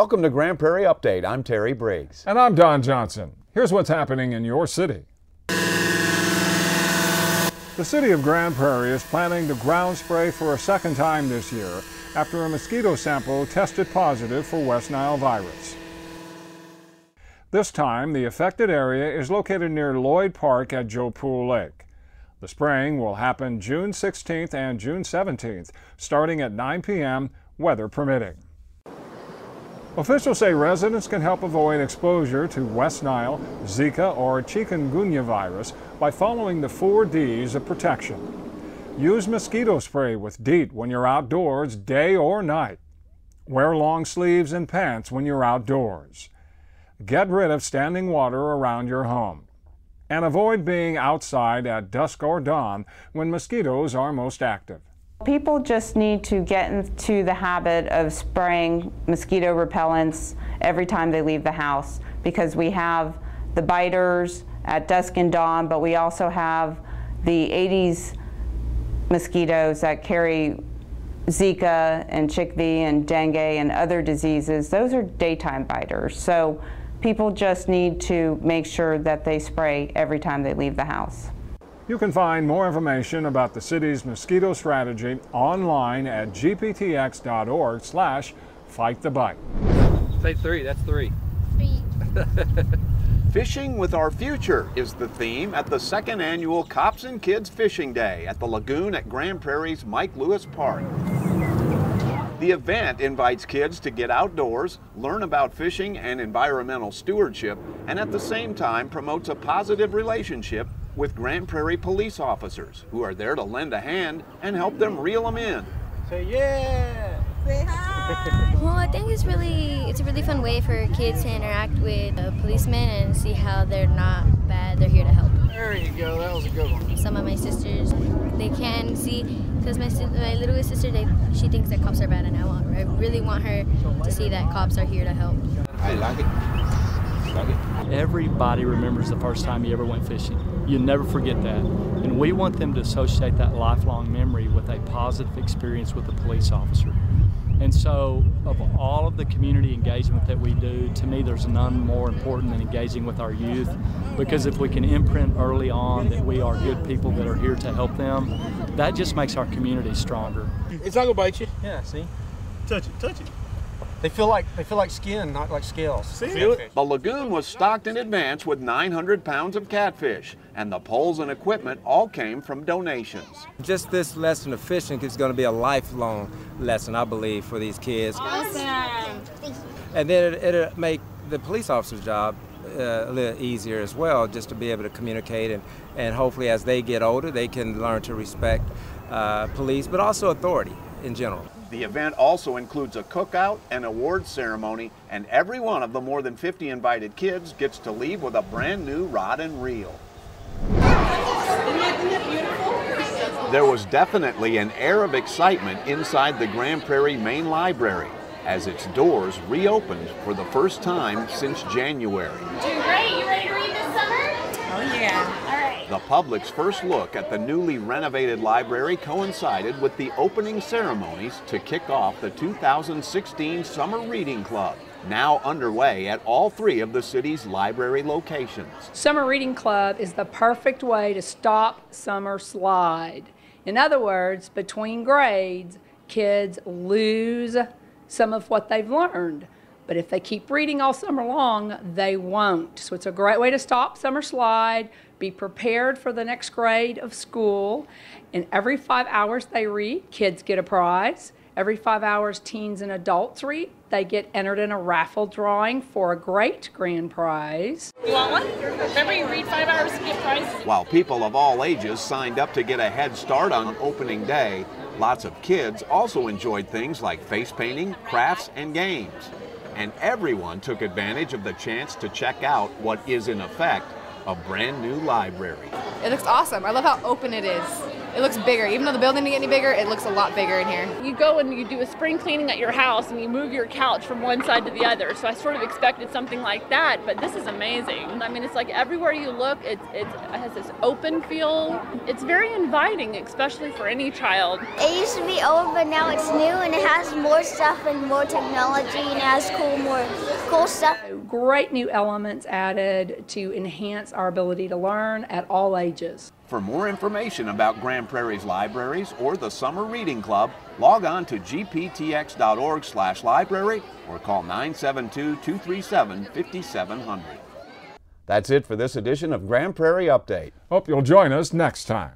Welcome to Grand Prairie Update. I'm Terry Briggs. And I'm Don Johnson. Here's what's happening in your city. The city of Grand Prairie is planning to ground spray for a second time this year after a mosquito sample tested positive for West Nile virus. This time, the affected area is located near Lloyd Park at Joe Pool Lake. The spraying will happen June 16th and June 17th, starting at 9 p.m., weather permitting. Officials say residents can help avoid exposure to West Nile, Zika, or chikungunya virus by following the 4 Ds of protection. Use mosquito spray with DEET when you're outdoors, day or night. Wear long sleeves and pants when you're outdoors. Get rid of standing water around your home. And avoid being outside at dusk or dawn when mosquitoes are most active. People just need to get into the habit of spraying mosquito repellents every time they leave the house, because we have the biters at dusk and dawn, but we also have the Aedes mosquitoes that carry Zika and chikungunya and dengue and other diseases. Those are daytime biters. So people just need to make sure that they spray every time they leave the house. You can find more information about the city's mosquito strategy online at gptx.org/fightthebite. Say 3, that's 3. 3. Fishing with our future is the theme at the second annual Cops and Kids Fishing Day at the lagoon at Grand Prairie's Mike Lewis Park. The event invites kids to get outdoors, learn about fishing and environmental stewardship, and at the same time promotes a positive relationship with Grand Prairie police officers who are there to lend a hand and help them reel them in. Say yeah! Say hi! Well, I think it's a really fun way for kids to interact with policemen and see how they're not bad, they're here to help. There you go, that was a good one. Some of my sisters, they can see, because my littlest sister, she thinks that cops are bad, and I really want her to see that cops are here to help. I like it. Everybody remembers the first time you ever went fishing. You never forget that. And we want them to associate that lifelong memory with a positive experience with a police officer. And so of all of the community engagement that we do, to me there's none more important than engaging with our youth, because if we can imprint early on that we are good people that are here to help them, that just makes our community stronger. It's not gonna bite you. Yeah, see? Touch it, touch it. They feel like skin, not like scales. See? Feel it? The lagoon was stocked in advance with 900 pounds of catfish, and the poles and equipment all came from donations. Just this lesson of fishing is going to be a lifelong lesson, I believe, for these kids. Awesome! And then it'll make the police officer's job a little easier as well, just to be able to communicate, and hopefully as they get older, they can learn to respect police, but also authority in general. The event also includes a cookout, an awards ceremony, and every one of the more than 50 invited kids gets to leave with a brand new rod and reel. There was definitely an air of excitement inside the Grand Prairie Main Library as its doors reopened for the first time since January. Doing great. You ready to read this summer? Oh yeah. All right. The public's first look at the newly renovated library coincided with the opening ceremonies to kick off the 2016 Summer Reading Club, now underway at all 3 of the city's library locations. Summer Reading Club is the perfect way to stop summer slide. In other words, between grades, kids lose some of what they've learned. But if they keep reading all summer long, they won't. So it's a great way to stop summer slide, be prepared for the next grade of school. And every 5 hours they read, kids get a prize. Every 5 hours teens and adults read, they get entered in a raffle drawing for a great grand prize. You want one? Remember, you read 5 hours to get prizes. While people of all ages signed up to get a head start on opening day, lots of kids also enjoyed things like face painting, crafts, and games. And everyone took advantage of the chance to check out what is in effect a brand new library. It looks awesome. I love how open it is. It looks bigger. Even though the building didn't get any bigger, it looks a lot bigger in here. You go and you do a spring cleaning at your house and you move your couch from one side to the other. So I sort of expected something like that, but this is amazing. I mean, it's like everywhere you look, it has this open feel. It's very inviting, especially for any child. It used to be old, but now it's new and it has more stuff and more technology and it has more cool stuff. Great new elements added to enhance our ability to learn at all ages. For more information about Grand Prairie's libraries or the Summer Reading Club, log on to gptx.org/library or call 972-237-5700. That's it for this edition of Grand Prairie Update. Hope you'll join us next time.